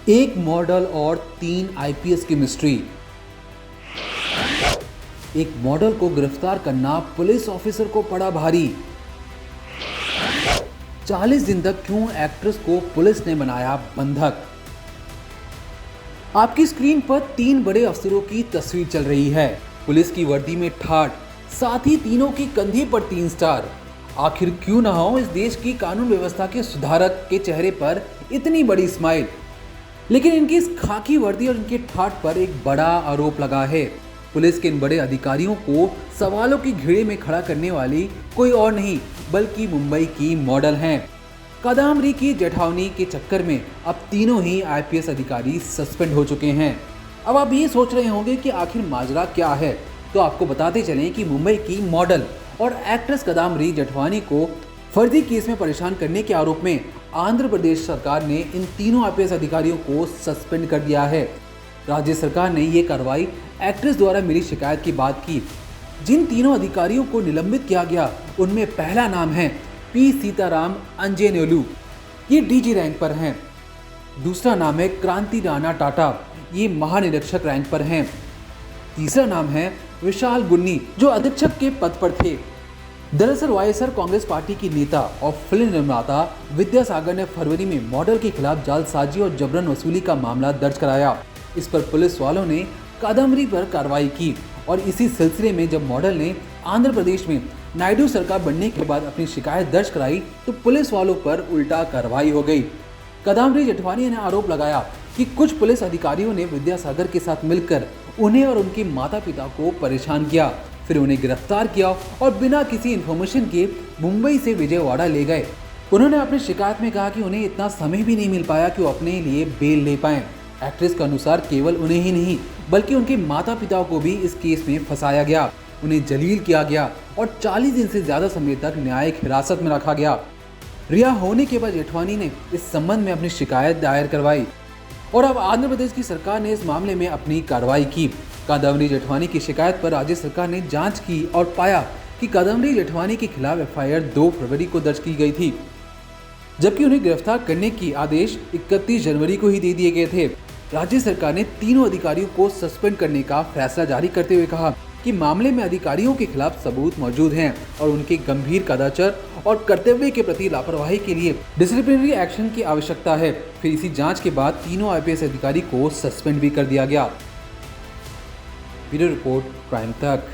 एक मॉडल और 3 आईपीएस की मिस्ट्री। एक मॉडल को गिरफ्तार करना पुलिस ऑफिसर को पड़ा भारी। 40 दिन तक क्यों एक्ट्रेस को पुलिस ने बनाया बंधक। आपकी स्क्रीन पर 3 बड़े अफसरों की तस्वीर चल रही है। पुलिस की वर्दी में ठाठ, साथ ही तीनों की कंधे पर 3 स्टार। आखिर क्यों ना हो इस देश की कानून व्यवस्था के सुधारक के चेहरे पर इतनी बड़ी स्माइल। लेकिन इनकी इस खाकी वर्दी और इनके ठाठ पर एक बड़ा आरोप लगा है। पुलिस के इन बड़े अधिकारियों को सवालों की घेरे में खड़ा करने वाली कोई और नहीं बल्कि मुंबई की मॉडल हैं। कादम्बरी की जेठानी के चक्कर में अब तीनों ही आईपीएस अधिकारी सस्पेंड हो चुके हैं। अब आप ये सोच रहे होंगे कि आखिर माजरा क्या है, तो आपको बताते चलें कि मुंबई की मॉडल और एक्ट्रेस कादम्बरी जेठानी को फर्जी केस में परेशान करने के आरोप में आंध्र प्रदेश सरकार ने इन तीनों आईपीएस अधिकारियों को सस्पेंड कर दिया है। राज्य सरकार ने ये कार्रवाई एक्ट्रेस द्वारा मिली शिकायत की बात की। जिन तीनों अधिकारियों को निलंबित किया गया उनमें पहला नाम है पी सीताराम अंजनेलू, ये डीजी रैंक पर हैं। दूसरा नाम है क्रांति राणा टाटा, ये महानिरीक्षक रैंक पर हैं। तीसरा नाम है विशाल गुन्नी, जो अधीक्षक के पद पर थे। दरअसल वाईएसआर कांग्रेस पार्टी की नेता और फिल्म निर्माता विद्यासागर ने फरवरी में मॉडल के खिलाफ जालसाजी और जबरन वसूली का मामला दर्ज कराया। इस पर पुलिस वालों ने कादम्बरी पर कार्रवाई की और इसी सिलसिले में जब मॉडल ने आंध्र प्रदेश में नायडू सरकार बनने के बाद अपनी शिकायत दर्ज कराई तो पुलिस वालों पर उल्टा कार्रवाई हो गई। कादम्बरी जेठानी ने आरोप लगाया कि कुछ पुलिस अधिकारियों ने विद्यासागर के साथ मिलकर उन्हें और उनके माता पिता को परेशान किया, फिर उन्हें गिरफ्तार किया और बिना किसी इन्फॉर्मेशन के मुंबई से विजयवाड़ा ले गए। उन्होंने अपनी शिकायत में कहा कि उन्हें इतना समय भी नहीं मिल पाया कि वो अपने लिए बेल ले पाएं। एक्ट्रेस के अनुसार केवल उन्हें ही नहीं बल्कि उनके माता पिता को भी इस केस में फंसाया गया, उन्हें जलील किया गया और 40 दिन से ज्यादा समय तक न्यायिक हिरासत में रखा गया। रिहा होने के बाद जेठानी ने इस संबंध में अपनी शिकायत दायर करवाई और अब आंध्र प्रदेश की सरकार ने इस मामले में अपनी कार्रवाई की। कादम्बरी जेठानी की शिकायत पर राज्य सरकार ने जांच की और पाया कि कादम्बरी जेठानी के खिलाफ एफआईआर 2 फरवरी को दर्ज की गई थी, जबकि उन्हें गिरफ्तार करने की आदेश 31 जनवरी को ही दे दिए गए थे। राज्य सरकार ने तीनों अधिकारियों को सस्पेंड करने का फैसला जारी करते हुए कहा कि मामले में अधिकारियों के खिलाफ सबूत मौजूद हैं और उनके गंभीर कदाचार और कर्तव्य के प्रति लापरवाही के लिए डिसिप्लिनरी एक्शन की आवश्यकता है। फिर इसी जांच के बाद तीनों आईपीएस अधिकारी को सस्पेंड भी कर दिया गया। ब्यूरो रिपोर्ट, क्राइम तक।